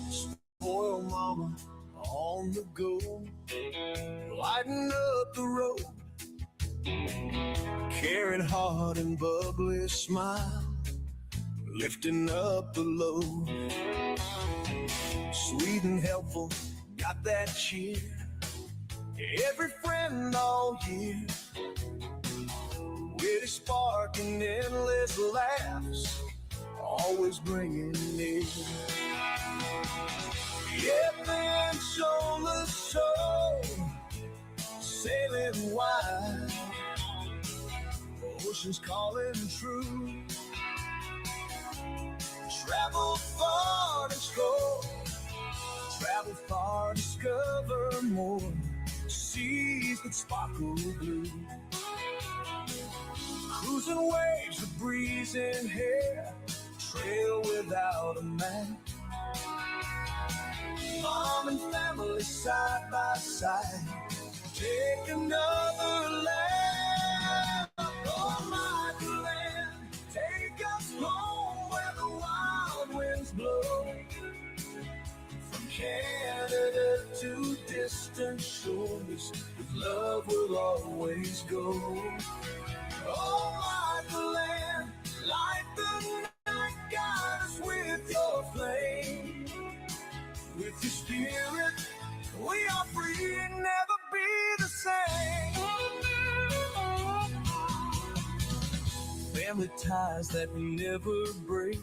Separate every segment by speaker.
Speaker 1: Spoil mama on the go, lighten up the road, caring heart and bubbly smile, lifting up the load. Sweet and helpful, got that cheer, every friend all year. Witty spark and endless laughs, always bringing near. Head and shoulders show, sailing wide, oceans calling true. Travel far, explore, travel far, discover more, seas that sparkle blue. Cruising waves, a breeze in hair, trail without a map. Mom and family side by side, take another lap. Oh, my land, take us home where the wild winds blow. From Canada to distant shores, with love we'll always go. Oh, my land, light the night, guide us with your flame. With your spirit, we are free and never be the same. Family ties that never break,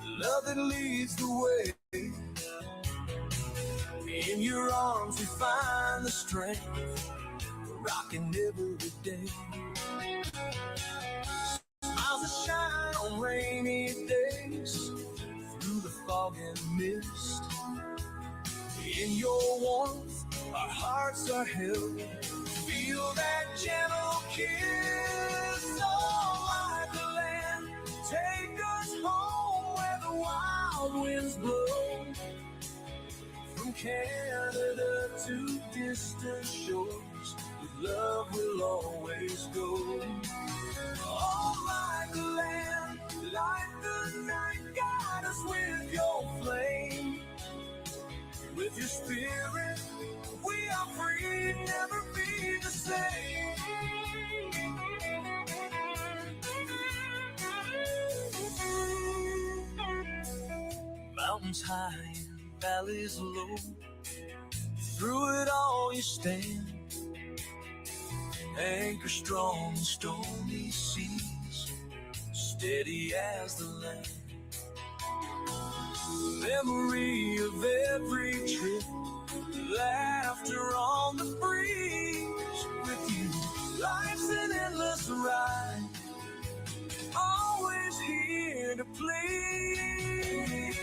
Speaker 1: love that leads the way. In your arms we find the strength, rocking every day. Smiles that shine on rainy days, through the fog and mist. In your warmth, our hearts are held. Feel that gentle kiss. Oh, like the land, take us home where the wild winds blow. From Canada to distant shores, with love we'll always go. Oh, like the land, light the night, guide us with your flame. With your spirit, we are free, never be the same. Mountains high and valleys low, through it all you stand. Anchor strong in stormy seas, steady as the land. Memory of every trip, laughter on the breeze. With you, life's an endless ride, always here to please.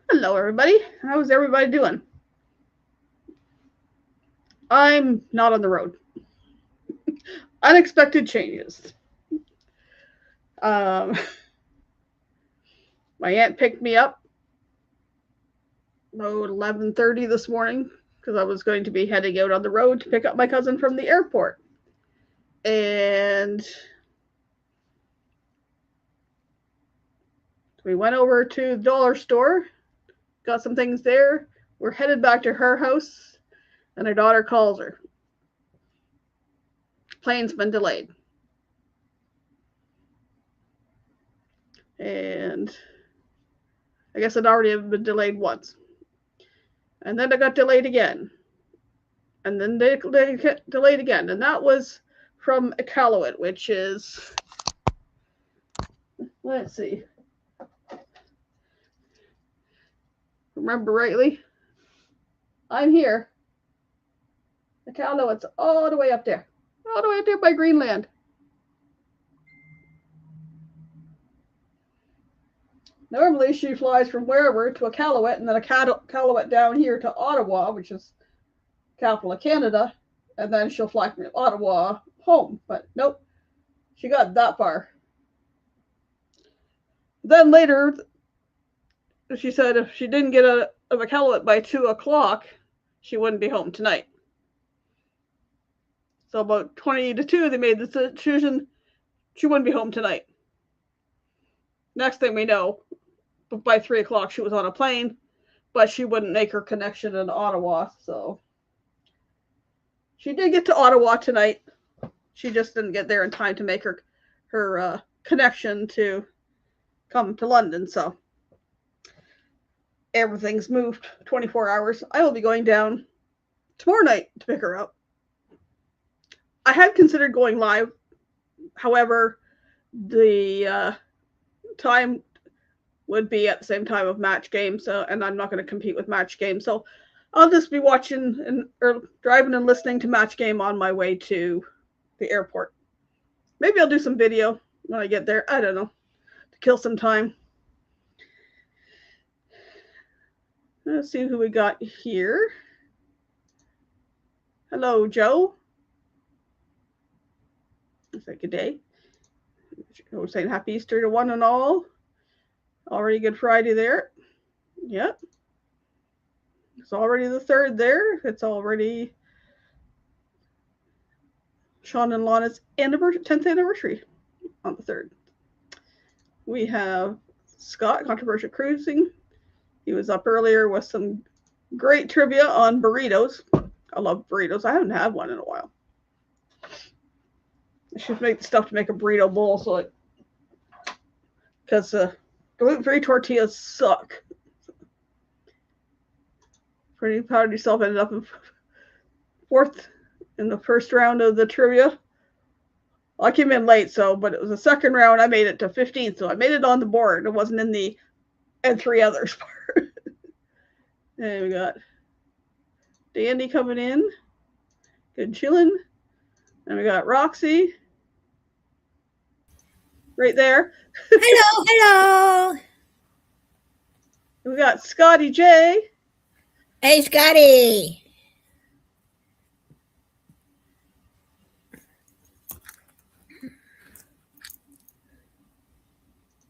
Speaker 2: Hello, everybody. How's everybody doing? I'm not on the road. Unexpected changes. My aunt picked me up about 11:30 this morning because I was going to be heading out on the road to pick up my cousin from the airport. And we went over to the dollar store, got some things there. We're headed back to her house, and her daughter calls her. Plane's been delayed. And I guess it already had been delayed once. And then it got delayed again. And then they got delayed again. And that was from Iqaluit, which is, let's see, remember rightly, I'm here. Iqaluit's all the way up there by Greenland. Normally she flies from wherever to Iqaluit, and then Iqaluit down here to Ottawa, which is capital of Canada, and then she'll fly from Ottawa home. But nope, she got that far. Then later, she said if she didn't get out of Iqaluit by 2 o'clock, she wouldn't be home tonight. So about 20 to 2, they made the decision she wouldn't be home tonight. Next thing we know, by 3 o'clock, she was on a plane, but she wouldn't make her connection in Ottawa. So she did get to Ottawa tonight. She just didn't get there in time to make her connection to come to London. So everything's moved 24 hours. I will be going down tomorrow night to pick her up. I had considered going live. However, the time would be at the same time of Match Game, and I'm not going to compete with Match Game. So I'll just be watching or driving and listening to Match Game on my way to the airport. Maybe I'll do some video when I get there. I don't know. To kill some time. Let's see who we got here. Hello, Joe. Say good day. We're saying happy Easter to one and all. Already Good Friday there. Yep. It's already the 3rd there. It's already Sean and Lana's 10th anniversary on the 3rd. We have Scott, Controversial Cruising. He was up earlier with some great trivia on burritos. I love burritos. I haven't had one in a while. I should make the stuff to make a burrito bowl, because gluten-free tortillas suck. Pretty proud of yourself. Ended up in 4th in the first round of the trivia. Well, I came in late, but it was the second round. I made it to 15th, so I made it on the board. It wasn't in the and 3 others part. And we got Dandy coming in. Good chilling. And we got Roxy. Right there.
Speaker 3: Hello, hello.
Speaker 2: We got Scotty J.
Speaker 3: Hey, Scotty.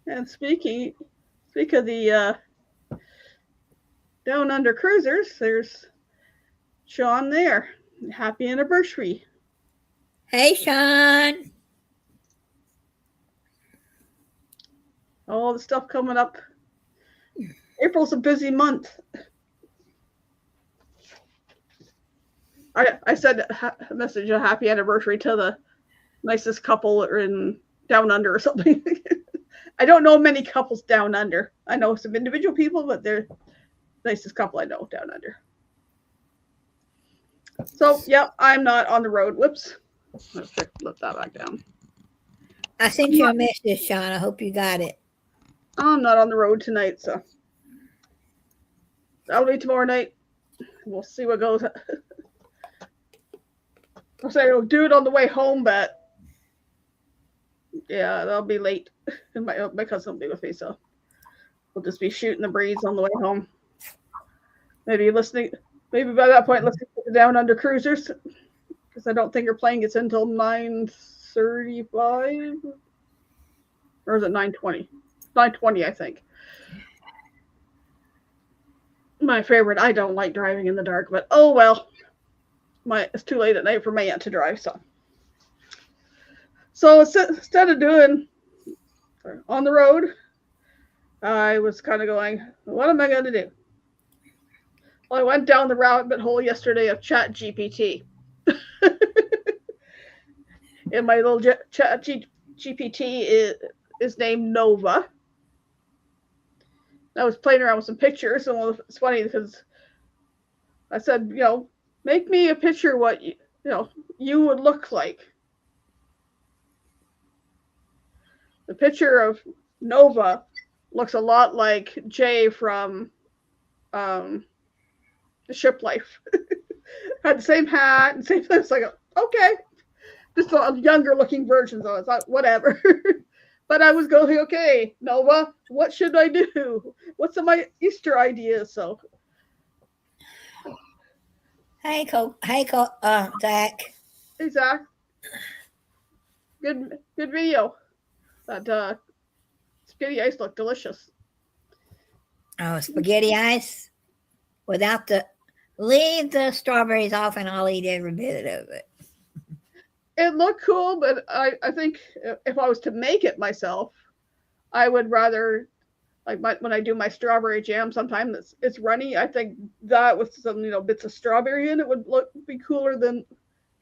Speaker 2: And speak of the Down Under Cruisers, there's Sean there. Happy anniversary.
Speaker 3: Hey, Sean.
Speaker 2: All the stuff coming up. April's a busy month. I said message a happy anniversary to the nicest couple in Down Under or something. I don't know many couples Down Under. I know some individual people, but they're the nicest couple I know Down Under. So, yeah, I'm not on the road. Whoops. Let's flip that back down.
Speaker 3: I sent you a message, Sean. I hope you got it.
Speaker 2: I'm not on the road tonight, so that'll be tomorrow night. We'll see what goes. I'll say I'll do it on the way home, but yeah, that'll be late. And my cousin will be with me, so we'll just be shooting the breeze on the way home. Maybe by that point, let's get the Down Under Cruisers, because I don't think our plane gets in until 9:35, or is it 9:20? 9:20, I think. My favorite. I don't like driving in the dark, but oh well. It's too late at night for my aunt to drive, so instead of doing on the road, I was kind of going, what am I going to do? Well, I went down the rabbit hole yesterday of ChatGPT. And my little ChatGPT is named Nova. I was playing around with some pictures, and it's funny because I said, make me a picture what you would look like. The picture of Nova looks a lot like Jay from The Ship Life. Had the same hat and same thing. It's like, okay. Just a younger looking version, so I thought, whatever. But I was going, okay, Nova, what should I do? What's my Easter ideas? So,
Speaker 3: Hey, Zach.
Speaker 2: hey, Zach, good video. That spaghetti ice looked delicious.
Speaker 3: Oh, spaghetti ice without leave the strawberries off, and I'll eat every bit of it.
Speaker 2: It looked cool, but I think if I was to make it myself, I would rather, when I do my strawberry jam, sometimes it's runny. I think that with some bits of strawberry in it would be cooler than,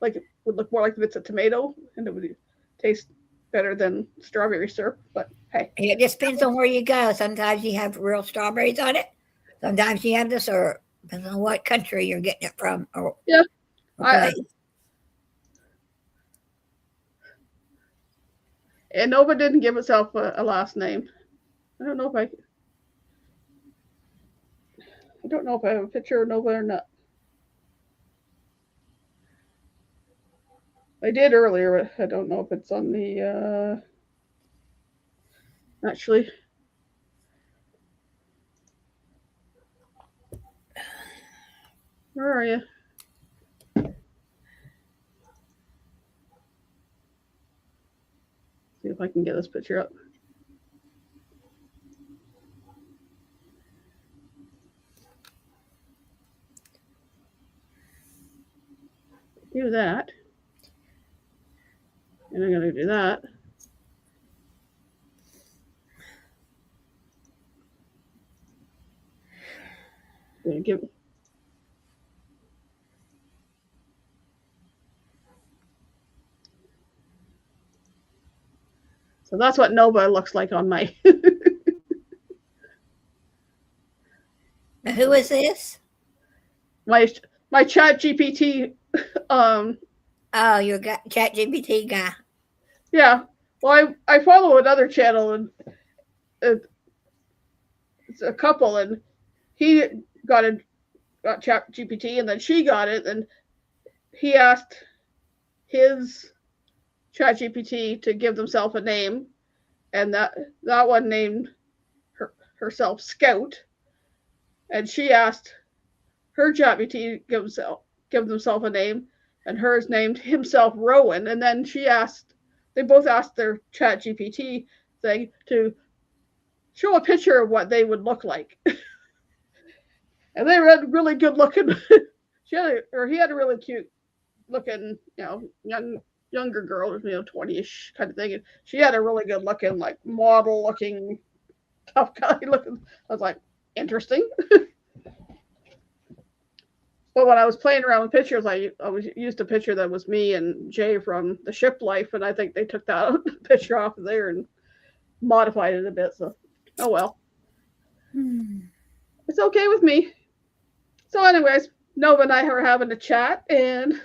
Speaker 2: it would look more like bits of tomato, and it would taste better than strawberry syrup. But hey,
Speaker 3: it just depends on where you go. Sometimes you have real strawberries on it. Sometimes you have the syrup. Depends on what country you're getting it from.
Speaker 2: Yeah. And Nova didn't give itself a last name. I don't know if I have a picture of Nova or not. I did earlier, but I don't know if it's on the actually. Where are you? See if I can get this picture up. Do that. And I'm going to do that. Gonna give. So that's what Nova looks like on my.
Speaker 3: Who is this?
Speaker 2: My ChatGPT.
Speaker 3: Oh, your ChatGPT guy.
Speaker 2: Yeah. Well, I follow another channel, and it's a couple, and he got ChatGPT, and then she got it, and he asked his ChatGPT to give themselves a name, and that one named herself Scout, and she asked her ChatGPT to give themselves a name, and hers named himself Rowan, and then they both asked their ChatGPT thing to show a picture of what they would look like. And they were really good looking. He had a really cute looking, younger girl, 20-ish kind of thing. And she had a really good looking, model looking, tough guy looking. I was like, interesting. But when I was playing around with pictures, I used a picture that was me and Jay from The Ship Life, and I think they took that picture off of there and modified it a bit. So, oh well. It's okay with me. So anyways, Nova and I are having a chat, and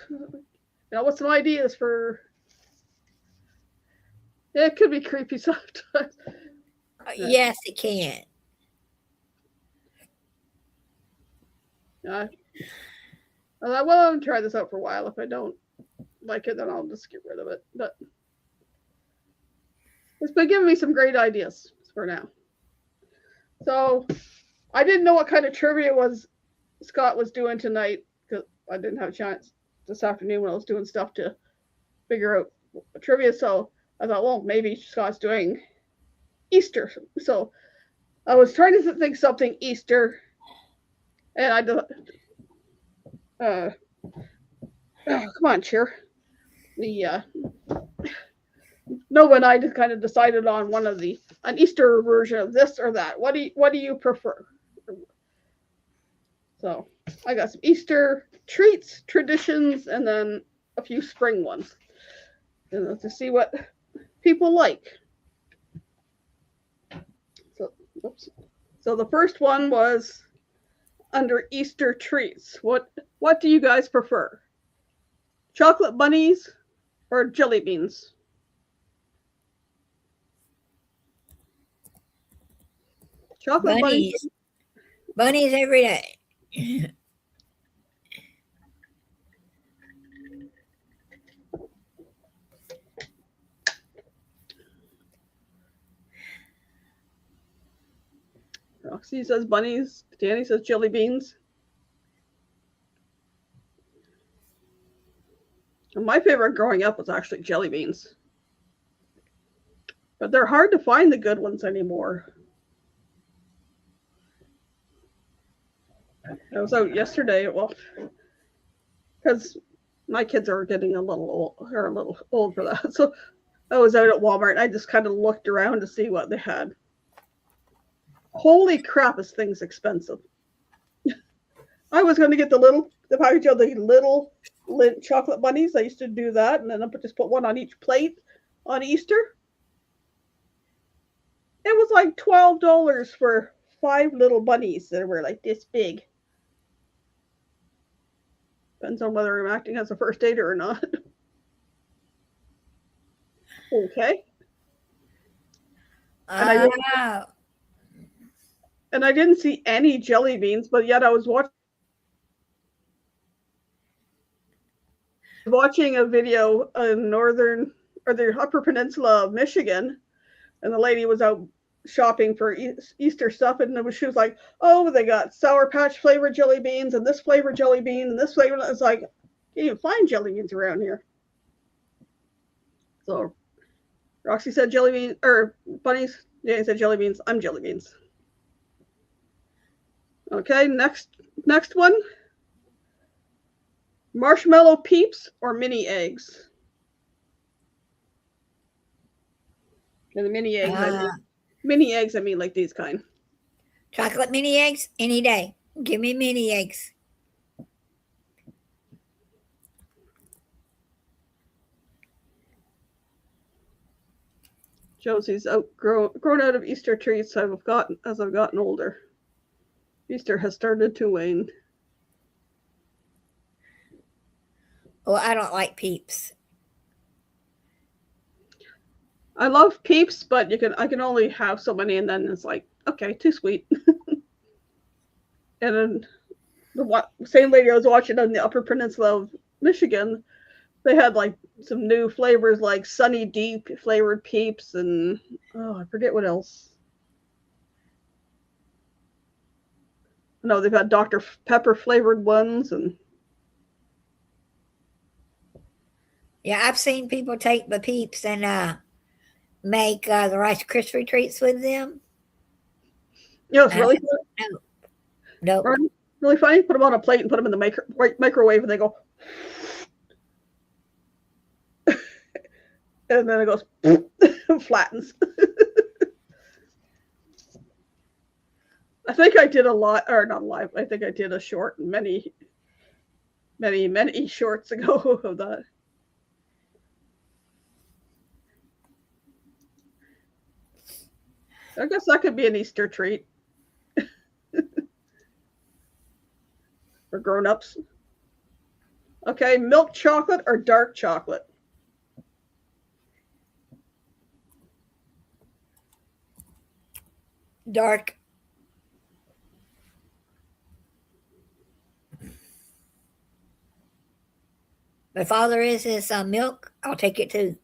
Speaker 2: what's some ideas for. Yeah, it could be creepy sometimes.
Speaker 3: Yes, it can.
Speaker 2: I thought, well, I'll try this out for a while. If I don't like it, then I'll just get rid of it. But it's been giving me some great ideas for now. So I didn't know what kind of trivia Scott was doing tonight, because I didn't have a chance this afternoon when I was doing stuff to figure out trivia. So I thought, well, maybe Scott's doing Easter. So I was trying to think something Easter, and I come on, Cheer. Nova and I just kind of decided on an Easter version of this or that. What do you prefer? So I got some Easter treats, traditions, and then a few spring ones, and to see what people like. So the first one was under Easter treats. What do you guys prefer? Chocolate bunnies or jelly beans? Chocolate bunnies.
Speaker 3: Bunnies every day.
Speaker 2: Roxy says bunnies. Danny says jelly beans. And my favorite growing up was actually jelly beans. But they're hard to find the good ones anymore. I was out yesterday, well, because my kids are getting a little old for that. So I was out at Walmart and I just kind of looked around to see what they had. Holy crap, this thing's expensive. I was going to get the package of the little Lindt chocolate bunnies. I used to do that, and then I just put one on each plate on Easter. It was like $12 for 5 little bunnies that were like this big. Depends on whether I'm acting as a first aider or not. Okay. And I didn't see any jelly beans, but yet I was watching a video in the Upper Peninsula of Michigan, and the lady was out shopping for Easter stuff, and she was like, "Oh, they got Sour Patch flavored jelly beans, and this flavored jelly bean, and this flavor." It's like, you can't find jelly beans around here. So, Roxy said jelly beans or bunnies. Danny said jelly beans. I'm jelly beans. Okay, next one. Marshmallow Peeps or mini eggs? And the mini eggs, I mean like these kind.
Speaker 3: Chocolate mini eggs any day. Give me mini eggs.
Speaker 2: Josie's grown out of Easter treats as I've gotten older. Easter has started to wane.
Speaker 3: Well, I don't like Peeps.
Speaker 2: I love Peeps, but I can only have so many, and then it's like, okay, too sweet. And then the same lady I was watching on the Upper Peninsula of Michigan, they had like some new flavors like Sunny Deep flavored Peeps, and I forget what else. No, they've had Dr. Pepper flavored ones, and
Speaker 3: yeah, I've seen people take the Peeps and make the Rice Krispie treats with them.
Speaker 2: It's really fun.
Speaker 3: Nope.
Speaker 2: Really funny. Put them on a plate and put them in the microwave, and they go, and then it goes flattens. I think I did not live. I think I did a short many shorts ago of that. I guess that could be an Easter treat for grown-ups. Okay, milk chocolate or dark chocolate?
Speaker 3: Dark. If all there is milk, I'll take it too.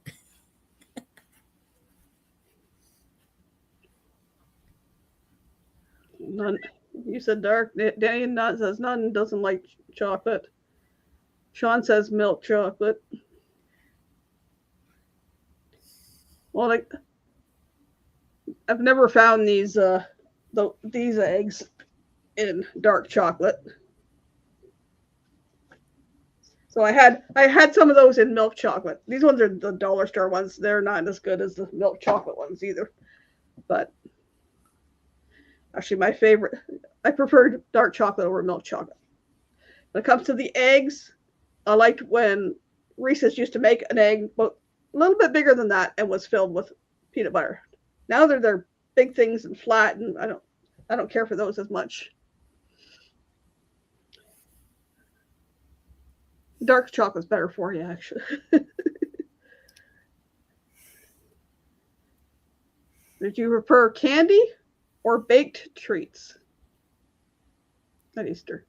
Speaker 2: None. You said dark. Danny says none, doesn't like chocolate. Sean says milk chocolate. Well, I've never found these eggs in dark chocolate. So I had some of those in milk chocolate. These ones are the dollar store ones. They're not as good as the milk chocolate ones either. But actually, my favorite, I preferred dark chocolate over milk chocolate. When it comes to the eggs, I liked when Reese's used to make an egg, but a little bit bigger than that, and was filled with peanut butter. Now they're big things and flat, and I don't care for those as much. Dark chocolate's better for you, actually. Did you prefer candy or baked treats at Easter?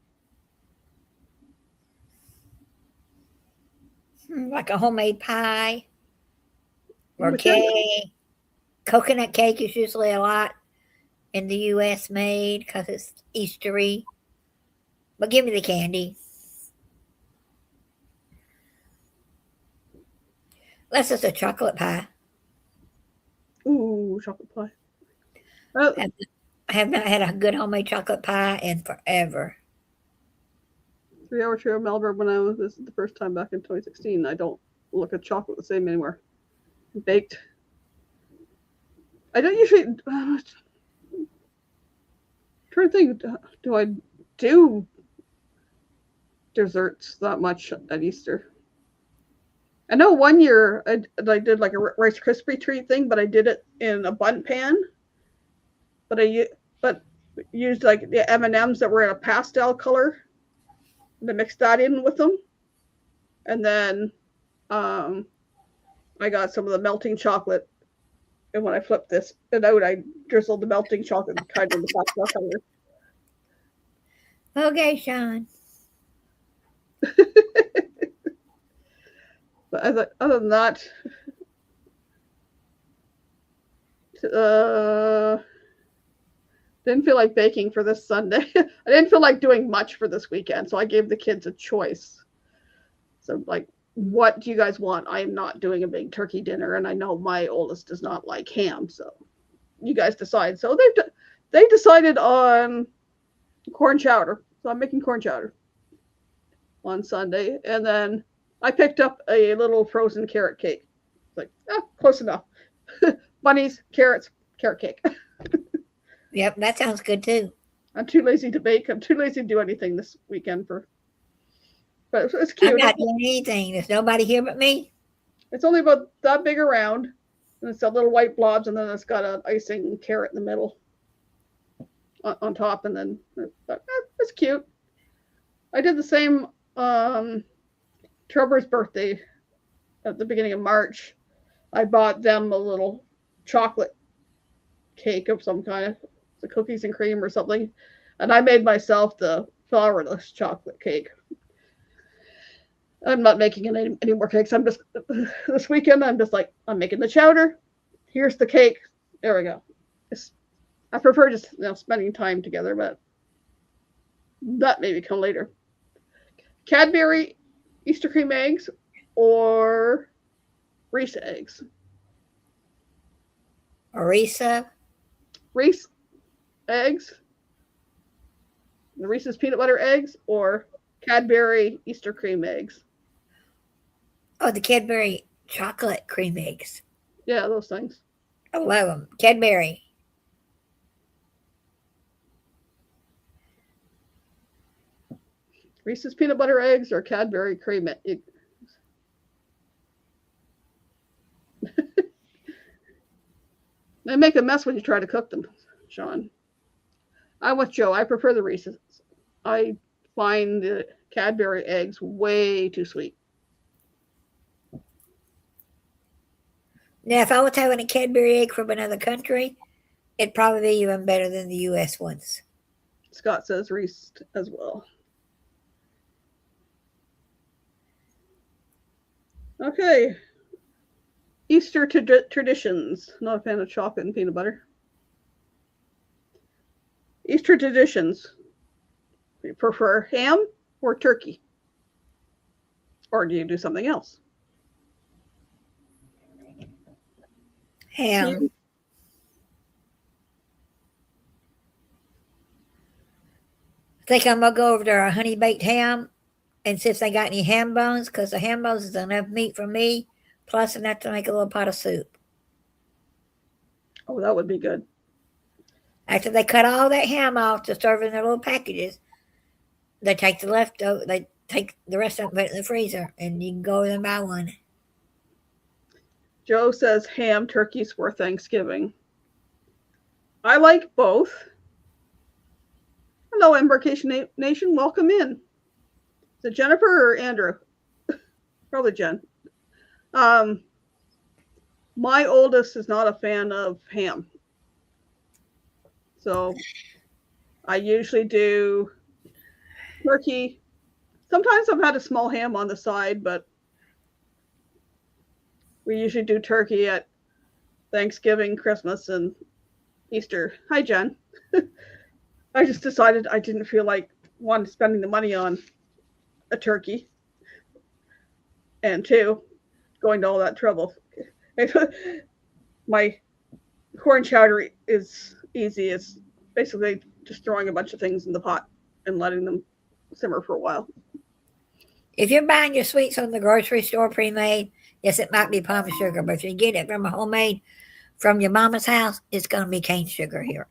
Speaker 3: Like a homemade pie or cake. Coconut cake is usually a lot. in the U.S. made because it's Eastery. But give me the candy. Unless it's a chocolate pie.
Speaker 2: Ooh, chocolate pie.
Speaker 3: I have not had a good homemade chocolate pie in forever.
Speaker 2: 3 Hour Trail Melbourne when this is the first time back in 2016. I don't look at chocolate the same anymore. Baked. I don't usually. Trying to think, do I do desserts that much at Easter? I know one year I did like a Rice Krispie treat thing, but I did it in a bun pan. But I used like the M&Ms that were in a pastel color. To mix that in with them, and then I got some of the melting chocolate. And when I flipped this out, I drizzled the melting chocolate kind of in the pastel color.
Speaker 3: Okay, Sean.
Speaker 2: But other than that, didn't feel like baking for this Sunday. I didn't feel like doing much for this weekend, so I gave the kids a choice. So, like, what do you guys want? I am not doing a big turkey dinner, and I know my oldest does not like ham, so you guys decide. So they decided on corn chowder. So I'm making corn chowder on Sunday, and then I picked up a little frozen carrot cake. Like, close enough. Bunnies, carrots, carrot cake.
Speaker 3: Yep, that sounds good too.
Speaker 2: I'm too lazy to bake. I'm too lazy to do anything this weekend but it's cute.
Speaker 3: I'm not doing anything. There's nobody here but me.
Speaker 2: It's only about that big around, and it's got little white blobs, and then it's got an icing carrot in the middle on top, and then it's cute. I did the same Trevor's birthday at the beginning of March. I bought them a little chocolate cake of some kind, the cookies and cream or something, and I made myself the flourless chocolate cake. I'm not making any more cakes. I'm just this weekend. I'm I'm making the chowder. Here's the cake. There we go. I prefer just spending time together, but that may come later. Cadbury Easter cream eggs or Reese eggs. Reese eggs, the Reese's peanut butter eggs, or Cadbury Easter cream eggs.
Speaker 3: Oh, the Cadbury chocolate cream eggs.
Speaker 2: Yeah, those things.
Speaker 3: I love them. Cadbury.
Speaker 2: Reese's peanut butter eggs or Cadbury cream eggs. They make a mess when you try to cook them, Sean. I'm with Joe. I prefer the Reese's. I find the Cadbury eggs way too sweet.
Speaker 3: Now, if I was having a Cadbury egg from another country, it'd probably be even better than the U.S. ones.
Speaker 2: Scott says Reese as well. Okay. Easter traditions. Not a fan of chocolate and peanut butter. Easter traditions. You prefer ham or turkey? Or do you do something else?
Speaker 3: Ham. I think I'm going to go over to our honey baked ham and see if they got any ham bones, because the ham bones is enough meat for me, plus enough to make a little pot of soup.
Speaker 2: Oh, that would be good.
Speaker 3: After they cut all that ham off to serve in their little packages, they take the leftover, they take the rest of it and put it in the freezer, and you can go over and buy one.
Speaker 2: Joe says ham turkeys for Thanksgiving. I like both. Hello, Embarkation Nation. Welcome in. Is it Jennifer or Andrew? Probably Jen. My oldest is not a fan of ham. So I usually do turkey. Sometimes I've had a small ham on the side, but we usually do turkey at Thanksgiving, Christmas, and Easter. Hi, Jen. I just decided I didn't feel like one spending the money on a turkey, and two going to all that trouble. My corn chowder is easy. It's basically just throwing a bunch of things in the pot and letting them simmer for a while.
Speaker 3: If you're buying your sweets from the grocery store pre-made, yes, it might be palm sugar, but if you get it from a homemade from your mama's house, it's going to be cane sugar here.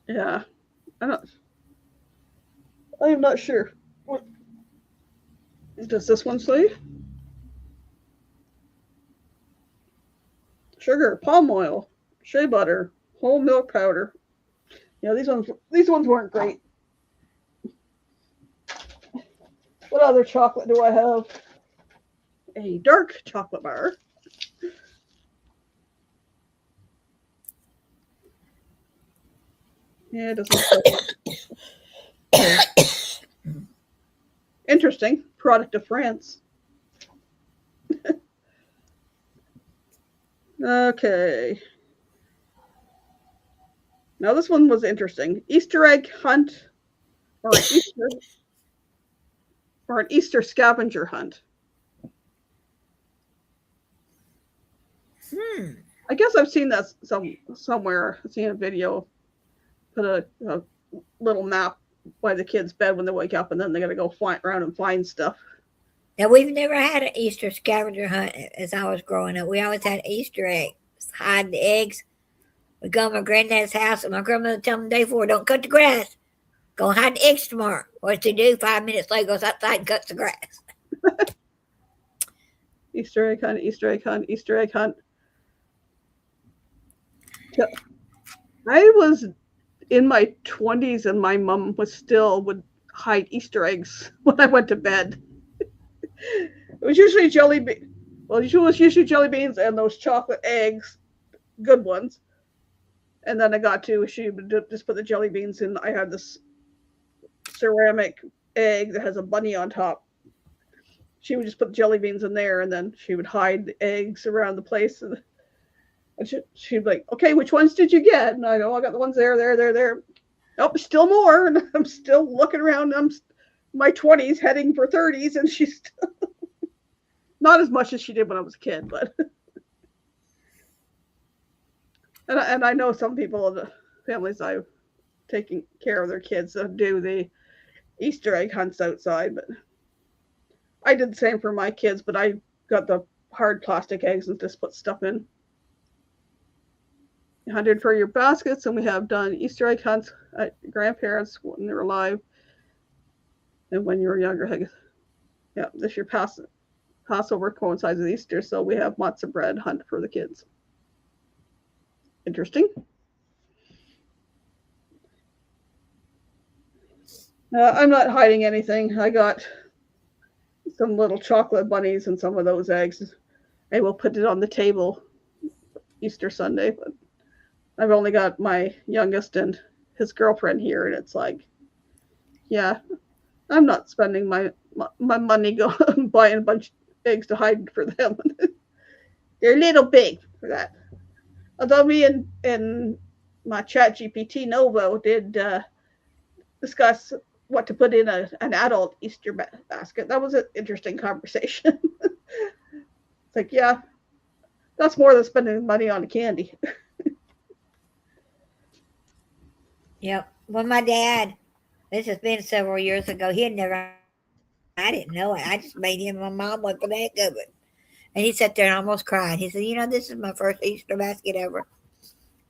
Speaker 2: Yeah, I'm not sure. What does this one say? Sugar, palm oil, shea butter, whole milk powder. Yeah, these ones weren't great. What other chocolate do I have? A dark chocolate bar. Yeah, it doesn't. Interesting. Product of France. Okay. Now this one was interesting. Easter egg hunt or an Easter scavenger hunt. I guess I've seen that somewhere. I've seen a video. Put a little map by the kids' bed when they wake up, and then they got to go fly around and find stuff.
Speaker 3: Now, we've never had an Easter scavenger hunt as I was growing up. We always had Easter eggs, hide the eggs. We'd go to my granddad's house, and my grandmother would tell me the day before, don't cut the grass. Go hide the eggs tomorrow. What's he do? 5 minutes later, goes outside and cuts the grass.
Speaker 2: Easter egg hunt, Easter egg hunt, Easter egg hunt. I was in my 20s, and my mom would hide Easter eggs when I went to bed. It was usually jelly beans. Well, it was usually jelly beans and those chocolate eggs, good ones. And then she would just put the jelly beans in. I had this ceramic egg that has a bunny on top. She would just put jelly beans in there, and then she would hide the eggs around the place. And she'd be like, okay, which ones did you get? And I know I got the ones there. Oh, still more. And I'm still looking around. I'm my 20s heading for 30s, and she's still not as much as she did when I was a kid, but and I know some people in the families I've taken care of their kids that do the Easter egg hunts outside, but I did the same for my kids, but I got the hard plastic eggs and just put stuff in. 100 for your baskets, and we have done Easter egg hunts at grandparents when they're alive and when you were younger. Yeah, this year Passover coincides with Easter, so we have matzah bread hunt for the kids. Interesting. I'm not hiding anything. I got some little chocolate bunnies and some of those eggs. I will put it on the table Easter Sunday, but I've only got my youngest and his girlfriend here, and it's like, yeah, I'm not spending my money buying a bunch of eggs to hide for them. They're a little big for that. Although me and my ChatGPT Novo did discuss what to put in an adult Easter basket. That was an interesting conversation. It's like, yeah, that's more than spending money on candy.
Speaker 3: Yep. Well, my dad, this has been several years ago, I didn't know it. I just made him and my mom one for the heck of it. And he sat there and almost cried. He said, this is my first Easter basket ever.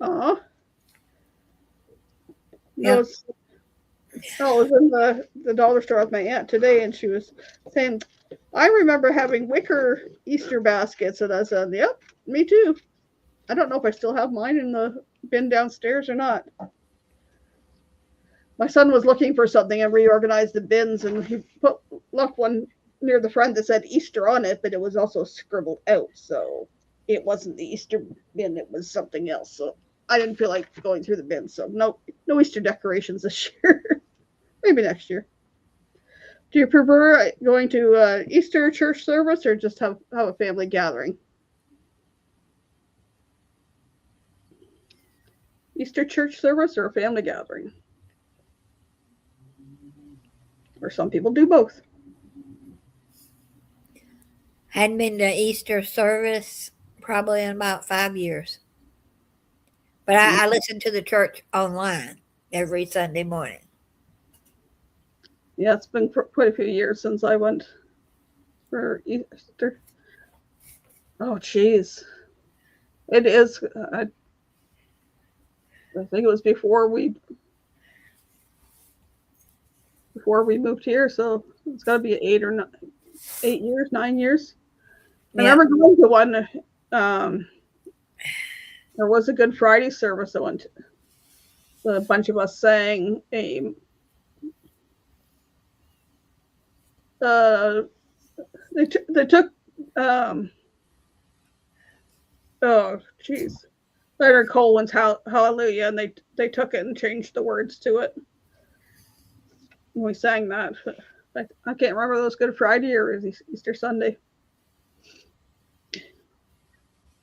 Speaker 2: Aw.
Speaker 3: Yep.
Speaker 2: I was in the dollar store with my aunt today, and she was saying, I remember having wicker Easter baskets. And I said, yep, me too. I don't know if I still have mine in the bin downstairs or not. My son was looking for something and reorganized the bins, and he left one near the front that said Easter on it, but it was also scribbled out. So it wasn't the Easter bin, it was something else. So I didn't feel like going through the bin. So no Easter decorations this year. Maybe next year. Do you prefer going to Easter church service or just have a family gathering? Easter church service or a family gathering. Or some people do both.
Speaker 3: Hadn't been to Easter service probably in about 5 years. But I listen to the church online every Sunday morning.
Speaker 2: Yeah, it's been quite a few years since I went for Easter. Oh, jeez. It is. I think it was before we moved here, so it's got to be 8 years, 9 years. I remember going to one. There was a Good Friday service that went. A bunch of us sang a. They took. Oh, jeez. Leonard Cohen's Hallelujah, and they took it and changed the words to it. And we sang that. I can't remember if it was Good Friday or is Easter Sunday.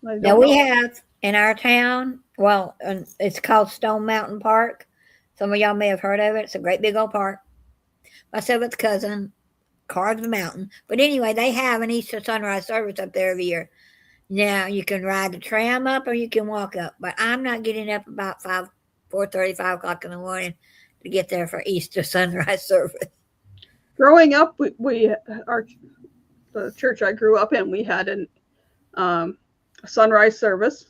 Speaker 3: Now we have in our town, well, it's called Stone Mountain Park. Some of y'all may have heard of it. It's a great big old park. My seventh cousin carved the mountain. But anyway, they have an Easter sunrise service up there every year. Now you can ride the tram up or you can walk up. But I'm not getting up about 4:30, 5 o'clock in the morning to get there for Easter sunrise service.
Speaker 2: Growing up, the church I grew up in, we had a sunrise service.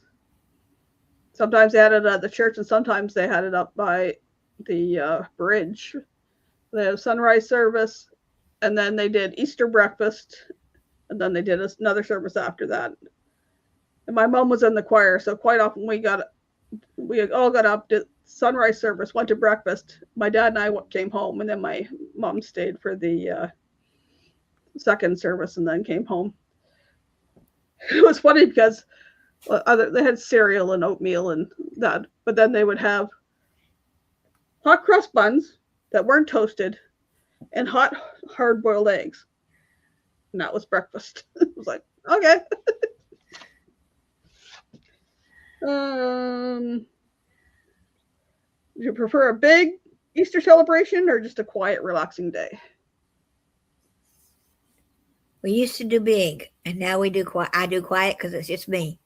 Speaker 2: Sometimes they had it at the church, and sometimes they had it up by the bridge. They had a sunrise service, and then they did Easter breakfast, and then they did another service after that. And my mom was in the choir, so quite often we all got up, did sunrise service, went to breakfast. My dad and I came home, and then my mom stayed for the second service and then came home. It was funny because they had cereal and oatmeal and that, but then they would have hot crust buns that weren't toasted and hot hard-boiled eggs, and that was breakfast. It was like, okay. Do you prefer a big Easter celebration or just a quiet, relaxing day?
Speaker 3: We used to do big, and now we do quiet. I do quiet because it's just me.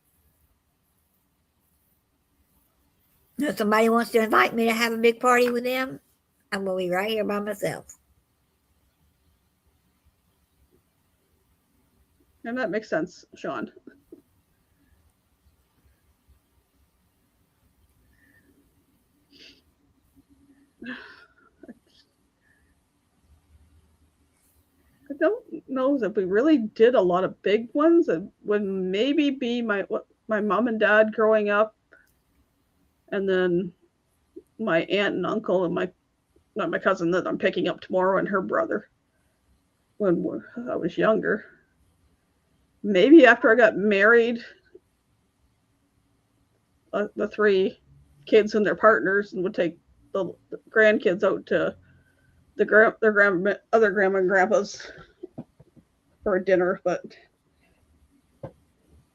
Speaker 3: If somebody wants to invite me to have a big party with them, I'm going to be right here by myself.
Speaker 2: And that makes sense, Sean. I don't know that we really did a lot of big ones. It would maybe be my mom and dad growing up, and then my aunt and uncle and my cousin that I'm picking up tomorrow and her brother when I was younger. Maybe after I got married, the three kids and their partners, and would take the grandkids out to their other grandma and grandpa's for a dinner, but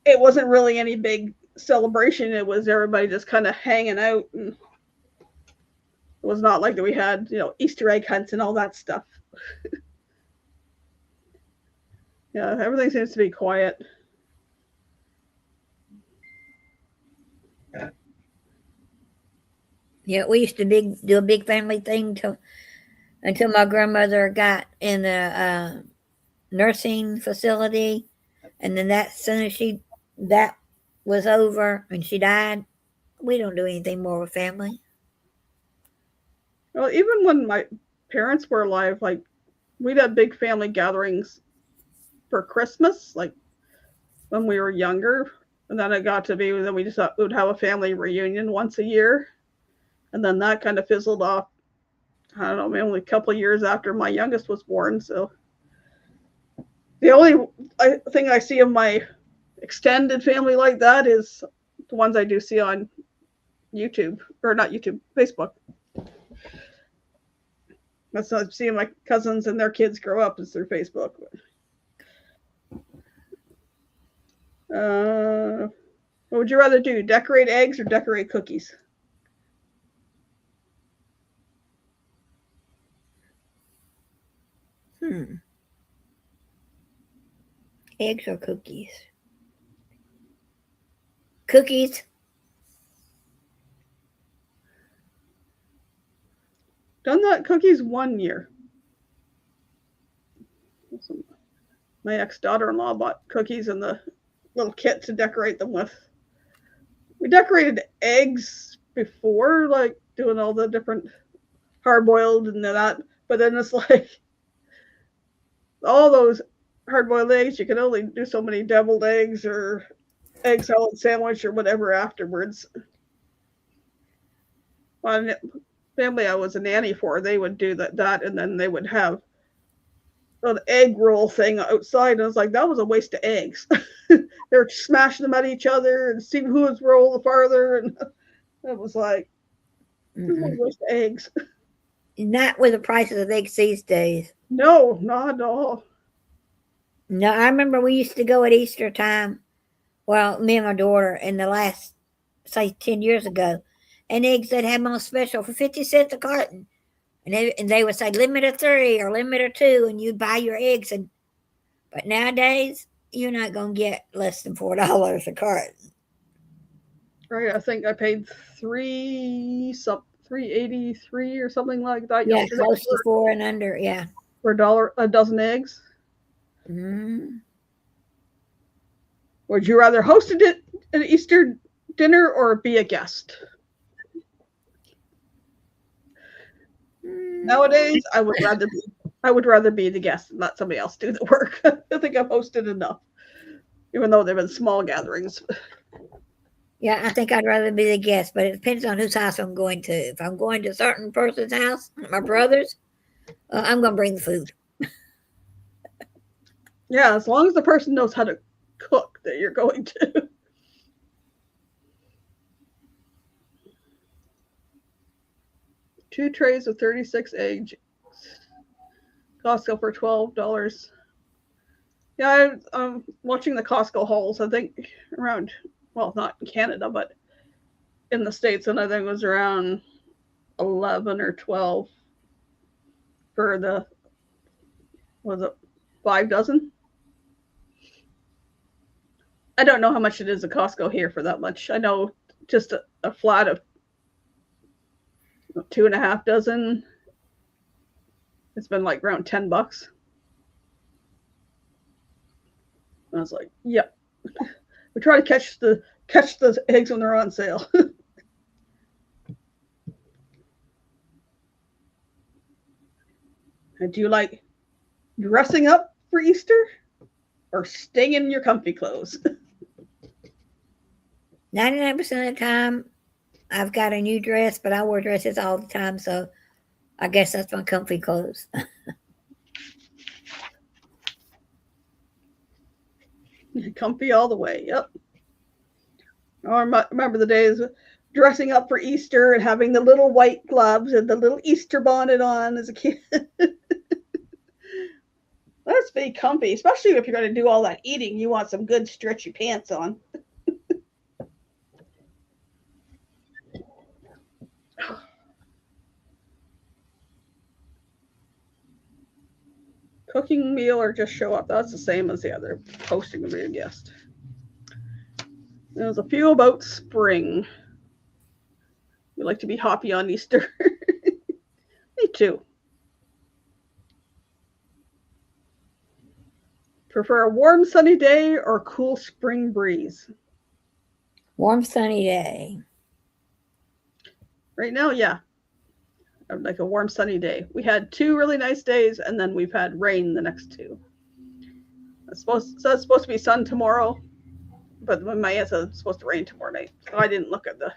Speaker 2: it wasn't really any big celebration. It was everybody just kind of hanging out, and it was not like that we had, Easter egg hunts and all that stuff. Yeah, everything seems to be quiet.
Speaker 3: Yeah, we used to do a big family thing until my grandmother got in the nursing facility, and then as soon as that was over and she died, we don't do anything more with family.
Speaker 2: Well, even when my parents were alive, like we'd have big family gatherings for Christmas, like when we were younger, and then it got to be then we would have a family reunion once a year, and then that kind of fizzled off. I don't know, maybe only a couple of years after my youngest was born. So the only thing I see of my extended family like that is the ones I do see on YouTube, or not YouTube, Facebook. That's not seeing my cousins and their kids grow up is through Facebook. What would you rather do? Decorate eggs or decorate cookies?
Speaker 3: Hmm. Eggs or cookies? Cookies.
Speaker 2: Done that cookies 1 year. My ex-daughter-in-law bought cookies and the little kit to decorate them with. We decorated eggs before, like doing all the different hard-boiled and that, but then it's like all those hard-boiled eggs, you can only do so many deviled eggs or egg salad sandwich or whatever afterwards. One family I was a nanny for, they would do that and then they would have an egg roll thing outside, and I was like, that was a waste of eggs. They were smashing them at each other and seeing who was roll the farther, and it was like, this is a waste of eggs.
Speaker 3: Not with the prices of eggs these days.
Speaker 2: No, not at all.
Speaker 3: No, I remember we used to go at Easter time. Well, me and my daughter in the last, say, 10 years ago, and eggs that had them on special for 50 cents a carton. And they would say limit of 3 or limit of 2, and you'd buy your eggs. But nowadays, you're not going to get less than $4 a carton.
Speaker 2: Right, I think I paid $3.83 or something like that.
Speaker 3: Yeah, close to 4 and under. Yeah,
Speaker 2: for $1 a dozen eggs.
Speaker 3: Mm-hmm.
Speaker 2: Would you rather host an Easter dinner or be a guest? Nowadays, I would rather be the guest and let somebody else do the work. I think I've hosted enough, even though they've been small gatherings.
Speaker 3: Yeah, I think I'd rather be the guest, but it depends on whose house I'm going to. If I'm going to a certain person's house, my brother's, I'm going to bring the food.
Speaker 2: Yeah, as long as the person knows how to cook that you're going to. Two trays of 36 eggs. Costco for $12. Yeah, I'm watching the Costco hauls. I think around, well, not in Canada, but in the States, and I think it was around 11 or 12 for the, was it 5 dozen? I don't know how much it is at Costco here for that much. I know just a flat of 2.5 dozen. It's been like around $10. I was like, yep. We try to catch the eggs when they're on sale. And do you like dressing up for Easter or staying in your comfy clothes?
Speaker 3: 99% of the time, I've got a new dress, but I wear dresses all the time, so I guess that's my comfy clothes.
Speaker 2: Comfy all the way, yep. I remember the days of dressing up for Easter and having the little white gloves and the little Easter bonnet on as a kid. That's be comfy, especially if you're going to do all that eating. You want some good stretchy pants on. Cooking meal or just show up. That's the same as the other. Hosting to be a guest. There's a few about spring. We like to be hoppy on Easter. Me too. Prefer a warm sunny day or cool spring breeze?
Speaker 3: Warm sunny day.
Speaker 2: Right now, yeah. I would like a warm sunny day. We had 2 really nice days and then we've had rain the next 2. It's supposed to be sun tomorrow, but when my aunt said it's supposed to rain tomorrow night, so I didn't look at the.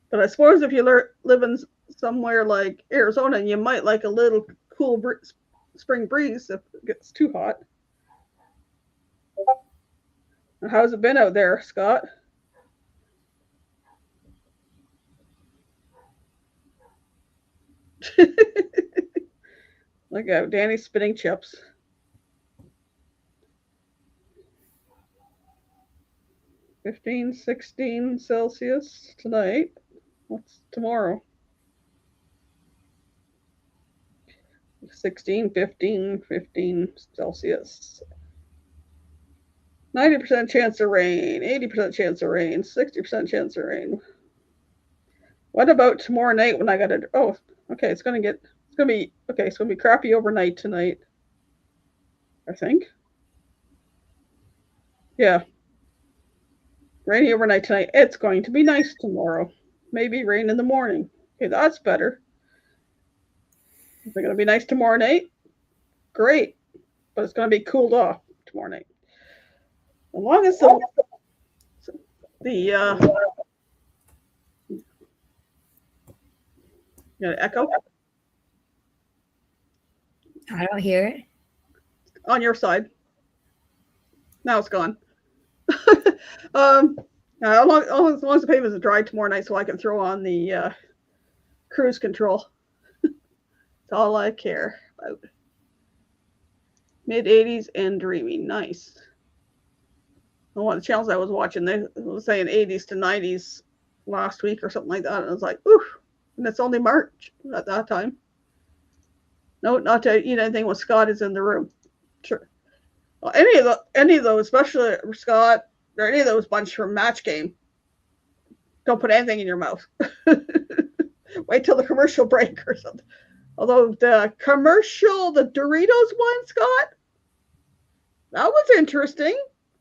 Speaker 2: But I suppose if you live in somewhere like Arizona, you might like a little cool spring breeze if it gets too hot. How's it been out there, Scott? Look out, Danny's spitting chips. (15, 16 Celsius tonight. What's tomorrow? 16, 15, 15 Celsius. 90% chance of rain, 80% chance of rain, 60% chance of rain. What about tomorrow night when I got to, oh, okay, it's going to be crappy overnight tonight, I think. Yeah. Rainy overnight tonight. It's going to be nice tomorrow. Maybe rain in the morning. Okay, that's better. Is it going to be nice tomorrow night? Great. But it's going to be cooled off tomorrow night. As long as the got an echo
Speaker 3: I don't hear it.
Speaker 2: on your side. Now it's gone. As long as the pavement is dry tomorrow night, so I can throw on the cruise control. That's all I care about. Mid 80s and dreamy. Nice. One of the channels I was watching, they were saying 80s to 90s last week or something like that. And I was like, oof. And it's only March at that time. No, not to eat anything when Scott is in the room. Sure. Well, any of those, especially Scott, or any of those bunch from Match Game, don't put anything in your mouth. Wait till the commercial break or something. Although the Doritos one, Scott, that was interesting.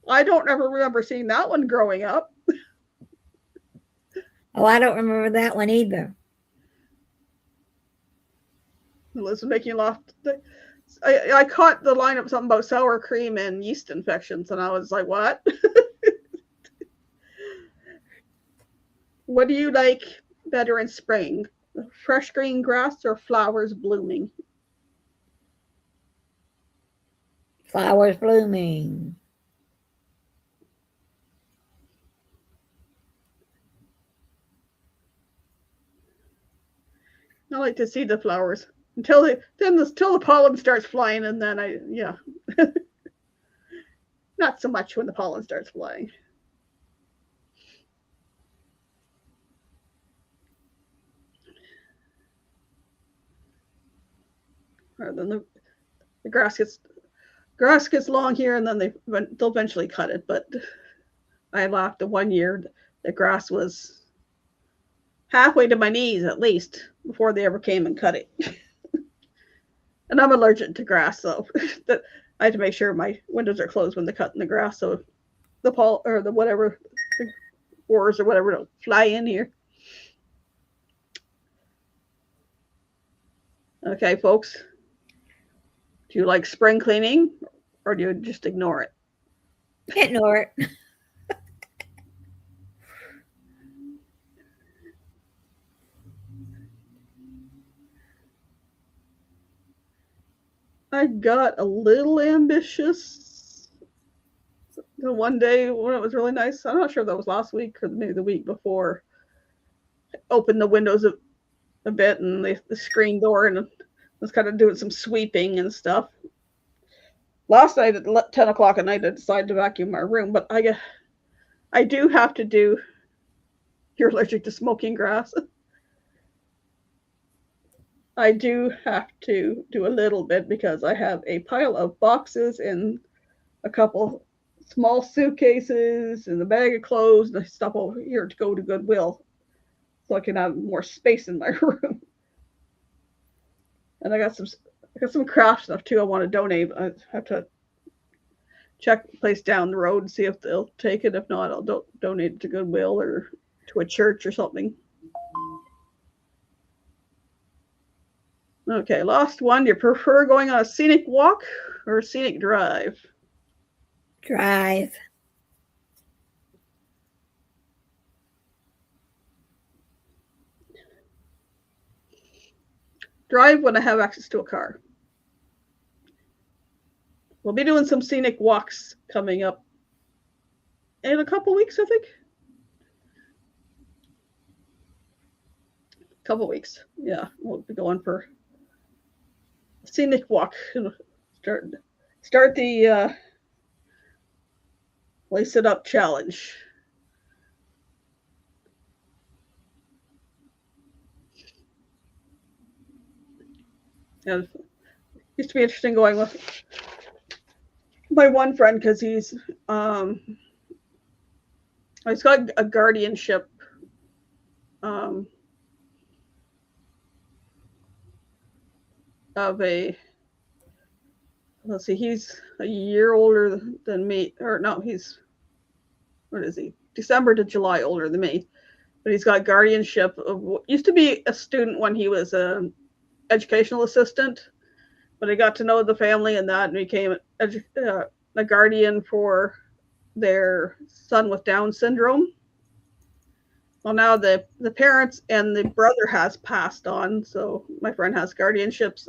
Speaker 2: I don't ever remember seeing that one growing up.
Speaker 3: Oh, I don't remember that one either.
Speaker 2: Liz was making you laugh. I caught the line of something about sour cream and yeast infections, and I was like, what? What do you like better in spring? Fresh green grass or flowers blooming?
Speaker 3: Flowers blooming.
Speaker 2: I like to see the flowers until the pollen starts flying, and then not so much when the pollen starts flying. Or then the grass gets long here, and then they'll eventually cut it. But I laughed the one year the grass was halfway to my knees at least before they ever came and cut it. And I'm allergic to grass, so that I have to make sure my windows are closed when they're cutting the grass, so the borers or whatever don't fly in here. Okay, folks. Do you like spring cleaning, or do you just ignore it?
Speaker 3: Ignore it.
Speaker 2: I got a little ambitious the one day when it was really nice. I'm not sure if that was last week or maybe the week before. I opened the windows a bit and the screen door, and was kind of doing some sweeping and stuff. Last night at 10 o'clock at night, I decided to vacuum my room, but I do have to do. You're allergic to smoking grass. I do have to do a little bit because I have a pile of boxes and a couple small suitcases and a bag of clothes and stuff over here to go to Goodwill so I can have more space in my room. And I got some craft stuff too I want to donate. I have to check the place down the road and see if they'll take it. If not, I'll donate it to Goodwill or to a church or something. Okay, last one. Do you prefer going on a scenic walk or a scenic drive?
Speaker 3: Drive.
Speaker 2: Drive when I have access to a car. We'll be doing some scenic walks coming up in a couple weeks, I think. Couple weeks. Yeah, we'll be going for a scenic walk. Start the Lace It Up challenge. And used to be interesting going with my one friend because he's got a guardianship of a, let's see, he's a year older than me, or no, he's, what is he, December to July older than me, but he's got guardianship of what used to be a student when he was an educational assistant, but he got to know the family and that and became a guardian for their son with Down syndrome. Well, now the parents and the brother has passed on, so my friend has guardianships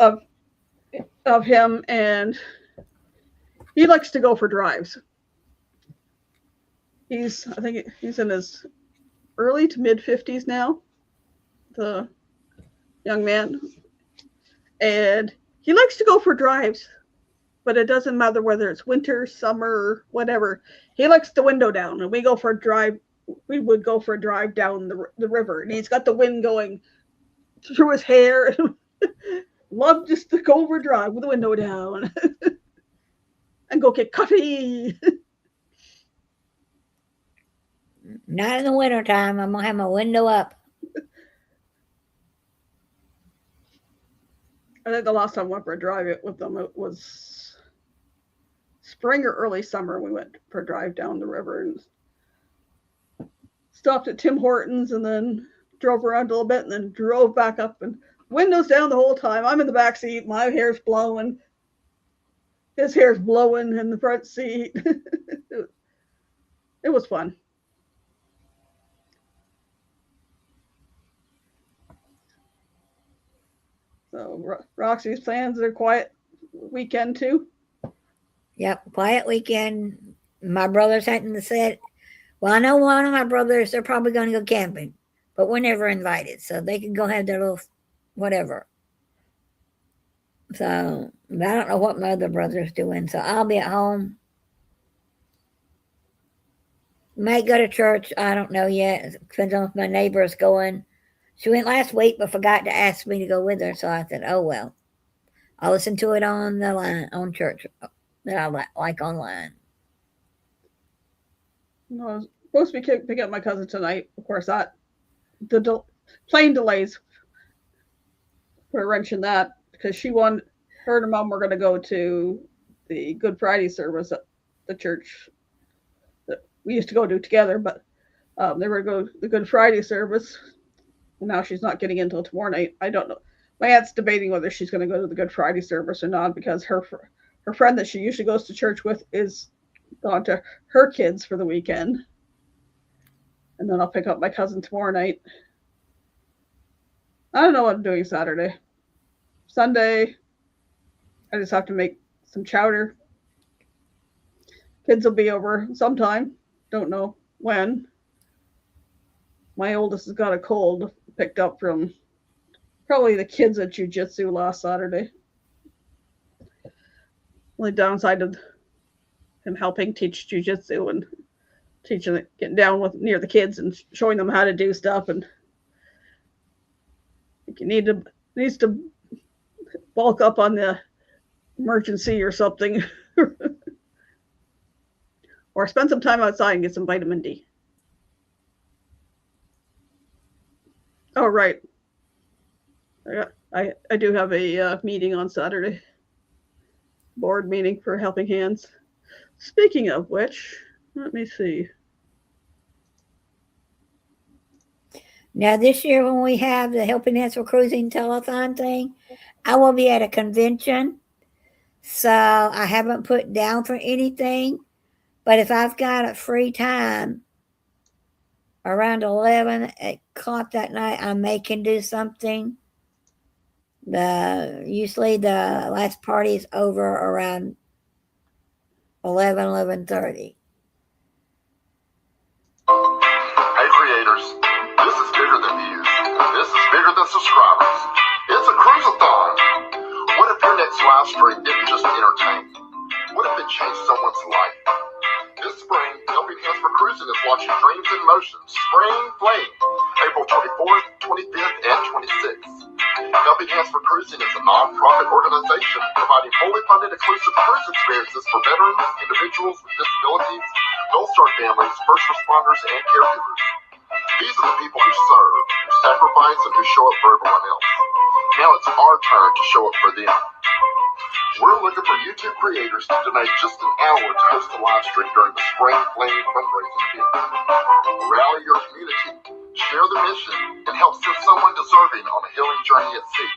Speaker 2: of him, and he likes to go for drives. I think he's in his early to mid 50s now, the young man, and he likes to go for drives, but it doesn't matter whether it's winter, summer, whatever. He likes the window down, and we would go for a drive down the river, and he's got the wind going through his hair. Love just to go for a drive with the window down and go get coffee.
Speaker 3: Not in the wintertime. I'm going to have my window up.
Speaker 2: I think the last time I went for a drive with them, it was spring or early summer. We went for a drive down the river and stopped at Tim Hortons and then drove around a little bit and then drove back up, and windows down the whole time. I'm in the back seat. My hair's blowing. His hair's blowing in the front seat. It was fun. So Roxy's plans are quiet weekend too?
Speaker 3: Yep, quiet weekend. My brothers hadn't said, well, I know one of my brothers, they're probably going to go camping, but we're never invited, so they can go have their little whatever. So I don't know what my other brother's doing, so I'll be at home. Might go to church. I don't know yet. It depends on if my neighbor is going. She went last week, but forgot to ask me to go with her. So I said, oh, well, I'll listen to it on the line, on church, that I like online.
Speaker 2: No, I was supposed to be pick up my cousin tonight. Of course, the plane delays put a wrench in that, because her and her mom were going to go to the Good Friday service at the church that we used to go to together, but they were going to go to the Good Friday service. And now she's not getting in until tomorrow night. I don't know. My aunt's debating whether she's going to go to the Good Friday service or not, because her friend that she usually goes to church with is gone to her kids for the weekend. And then I'll pick up my cousin tomorrow night. I don't know what I'm doing Saturday. Sunday, I just have to make some chowder. Kids will be over sometime. Don't know when. My oldest has got a cold, picked up from probably the kids at jiu-jitsu last Saturday. Only downside of him helping teach jiu-jitsu and getting down near the kids and showing them how to do stuff, and he needs to bulk up on the emergency or something, or spend some time outside and get some vitamin D. Oh, right. I do have a meeting on Saturday. Board meeting for Helping Hands. Speaking of which, let me see.
Speaker 3: Now, this year when we have the Helping Hands for Cruising telethon thing, I will be at a convention. So I haven't put down for anything. But if I've got a free time around 11 o'clock that night, I may can do something. Usually the last party is over around 11:30.
Speaker 4: Hey creators, this is bigger than views. This is bigger than subscribers. It's a cruise-a-thon. What if your next live stream didn't just entertain? What if it changed someone's life? This spring, Helping Hands for Cruising is launching Dreams in Motion Spring Flame, April 24th, 25th, and 26th. Helping Hands for Cruising is a non-profit organization providing fully funded exclusive cruise experiences for veterans, individuals with disabilities, Gold Star families, first responders, and caregivers. These are the people who serve, who sacrifice, and who show up for everyone else. Now it's our turn to show up for them. We're looking for YouTube creators to donate just an hour to host a live stream during the Spring Flame fundraising event. Rally your community, share the mission, and help send someone deserving on a healing journey at sea.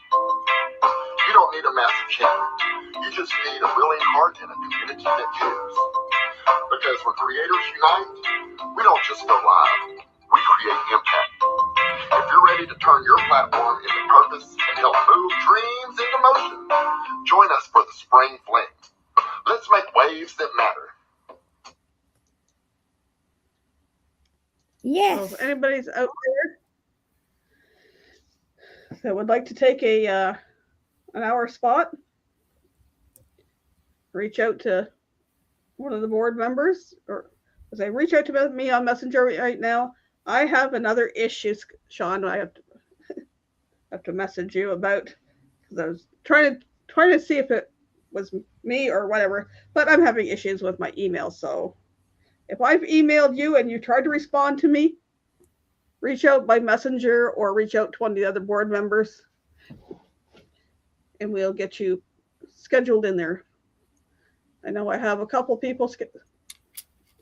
Speaker 4: You don't need a massive channel. You just need a willing heart and a community that cares. Because when creators unite, we don't just go live, we create impact. If you're ready to turn your platform into purpose and help move dreams into motion, join us for the Spring Flames. Let's make waves that matter.
Speaker 3: Yes.
Speaker 2: So if anybody's out there that would like to take an hour spot, reach out to one of the board members, or as I reach out to me on Messenger right now. I have another issue, Sean. I have to message you about, because I was trying to see if it was me or whatever, but I'm having issues with my email. So if I've emailed you and you tried to respond to me, reach out by Messenger or reach out to one of the other board members, and we'll get you scheduled in there. I know I have a couple people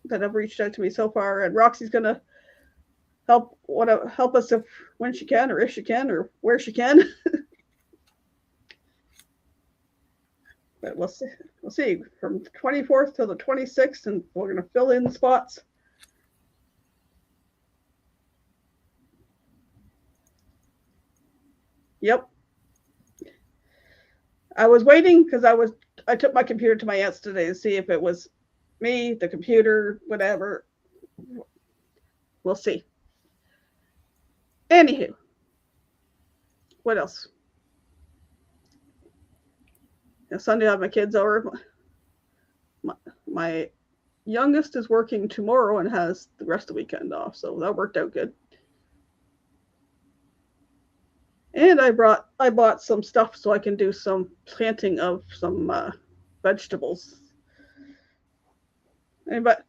Speaker 2: that have reached out to me so far, and Roxy's going to help us when she can, or if she can, or where she can. But we'll see from the 24th to the 26th, and we're going to fill in the spots. Yep. I was waiting because I took my computer to my aunt's today to see if it was me, the computer, whatever. We'll see. Anywho, what else? Sunday I have my kids over. My youngest is working tomorrow and has the rest of the weekend off, so that worked out good. And I bought some stuff so I can do some planting of some vegetables. Anybody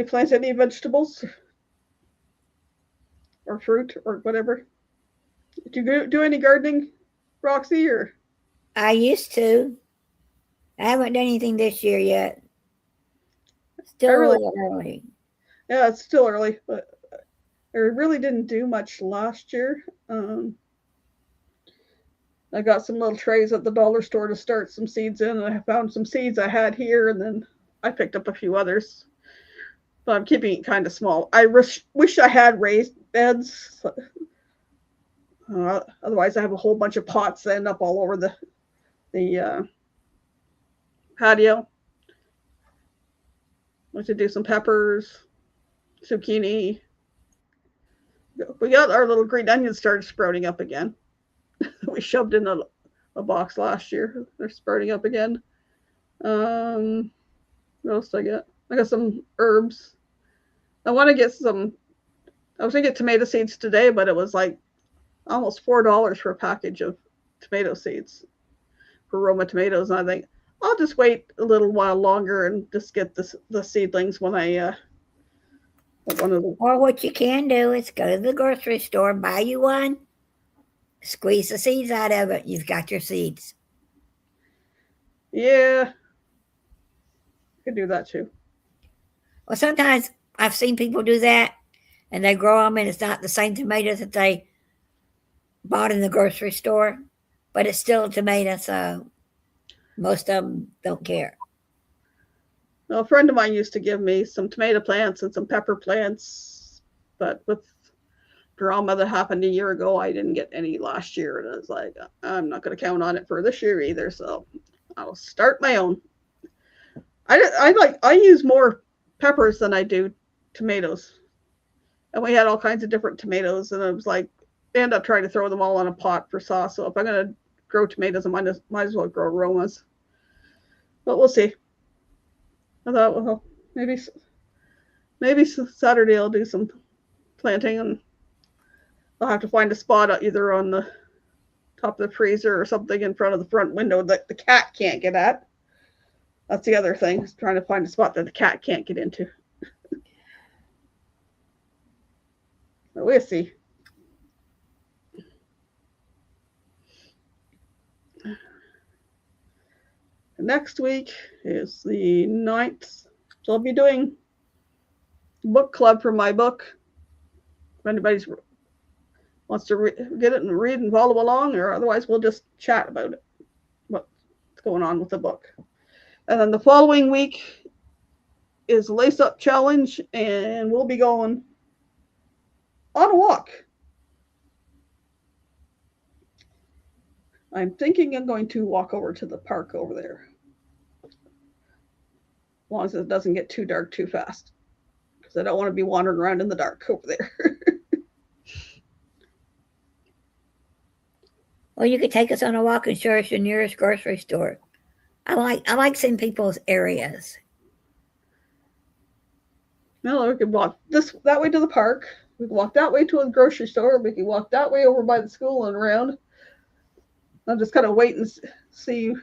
Speaker 2: plant any vegetables or fruit or whatever? Did you do any gardening, Roxy? Or
Speaker 3: I used to. I haven't done anything this year yet. Still early.
Speaker 2: Yeah, it's still early, but I really didn't do much last year. I got some little trays at the dollar store to start some seeds in, and I found some seeds I had here, and then I picked up a few others. But I'm keeping it kind of small. I wish I had raised beds. Otherwise, I have a whole bunch of pots that end up all over the patio. I like to do some peppers, zucchini. We got our little green onions started sprouting up again. We shoved in a box last year. They're sprouting up again. What else did I get? I got some herbs. I want to get some. I was going to get tomato seeds today, but it was like almost $4 for a package of tomato seeds for Roma tomatoes. And I think I'll just wait a little while longer and just get the seedlings when I
Speaker 3: Or what you can do is go to the grocery store, buy you one, squeeze the seeds out of it. You've got your seeds.
Speaker 2: Yeah, I could do that too.
Speaker 3: Well, sometimes I've seen people do that, and they grow them, and it's not the same tomatoes that they bought in the grocery store, but it's still a tomato, so most of them don't care.
Speaker 2: Well, a friend of mine used to give me some tomato plants and some pepper plants, but with drama that happened a year ago, I didn't get any last year, and I was like, I'm not going to count on it for this year either, so I'll start my own. I use more peppers than I do tomatoes, and we had all kinds of different tomatoes, and I was like, I end up trying to throw them all in a pot for sauce. So if I'm going to grow tomatoes, I might as well grow Romas, but we'll see. I thought, well, maybe Saturday I'll do some planting, and I'll have to find a spot either on the top of the freezer or something in front of the front window that the cat can't get at. That's the other thing, is trying to find a spot that the cat can't get into. But we'll see. Next week is the 9th. So I'll be doing book club for my book. If anybody wants to get it and read and follow along, or otherwise we'll just chat about it, what's going on with the book. And then the following week is Lace Up Challenge, and we'll be going on a walk. I'm thinking I'm going to walk over to the park over there. As long as it doesn't get too dark too fast. Because I don't want to be wandering around in the dark over there.
Speaker 3: Well, you could take us on a walk and show us your nearest grocery store. I like seeing people's areas.
Speaker 2: Well, we could walk that way to the park. We could walk that way to a grocery store. We could walk that way over by the school and around. I'll just kind of wait and see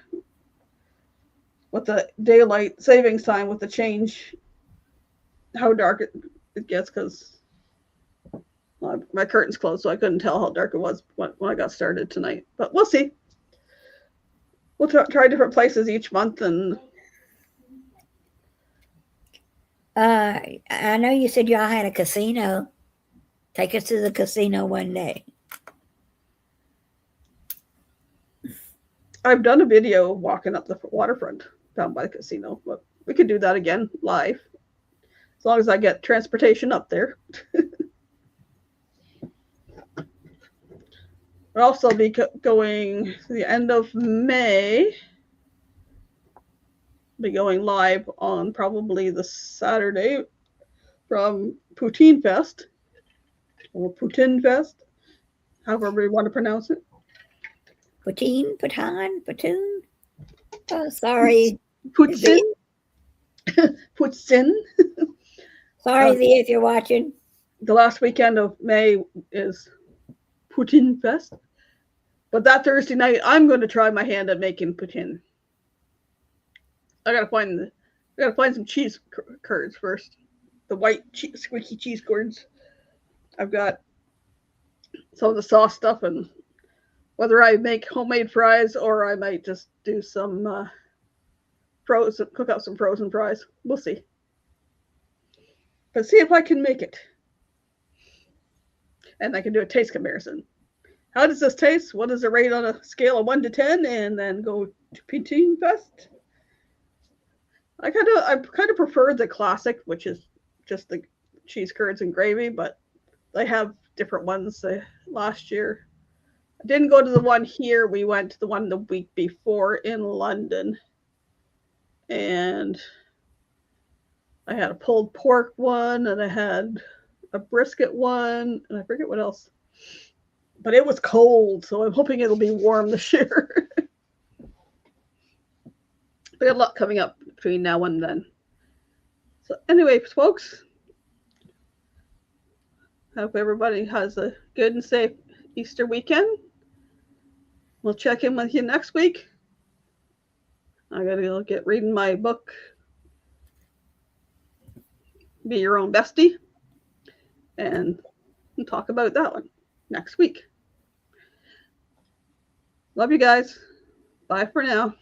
Speaker 2: what the daylight savings time with the change, how dark it gets, because my curtain's closed, so I couldn't tell how dark it was when I got started tonight. But we'll see. We'll try different places each month. And
Speaker 3: I know you said y'all had a casino. Take us to the casino one day.
Speaker 2: I've done a video walking up the waterfront down by the casino, but we could do that again live, as long as I get transportation up there. I'll also be going the end of May. Be going live on probably the Saturday from Poutine Fest, or Poutine Fest, however you want to pronounce it.
Speaker 3: Poutine, Poutine. Oh, sorry.
Speaker 2: Poutine. Poutine.
Speaker 3: Sorry, Zia, if you're watching.
Speaker 2: The last weekend of May is Poutine Fest. But that Thursday night, I'm going to try my hand at making poutine. I gotta find some cheese curds first. The white squeaky cheese curds. I've got some of the sauce stuff, and whether I make homemade fries or I might just do some cook up some frozen fries. We'll see. But see if I can make it. And I can do a taste comparison. How does this taste? What is the rate on a scale of 1 to 10? And then go to Poutine Fest. I kind of prefer the classic, which is just the cheese curds and gravy, but they have different ones. Last year, I didn't go to the one here. We went to the one the week before in London, and I had a pulled pork one, and I had a brisket one, and I forget what else. But it was cold, so I'm hoping it'll be warm this year. We got a lot coming up between now and then. So anyway, folks, hope everybody has a good and safe Easter weekend. We'll check in with you next week. I gotta go get reading my book, Be Your Own Bestie, and talk about that one next week. Love you guys. Bye for now.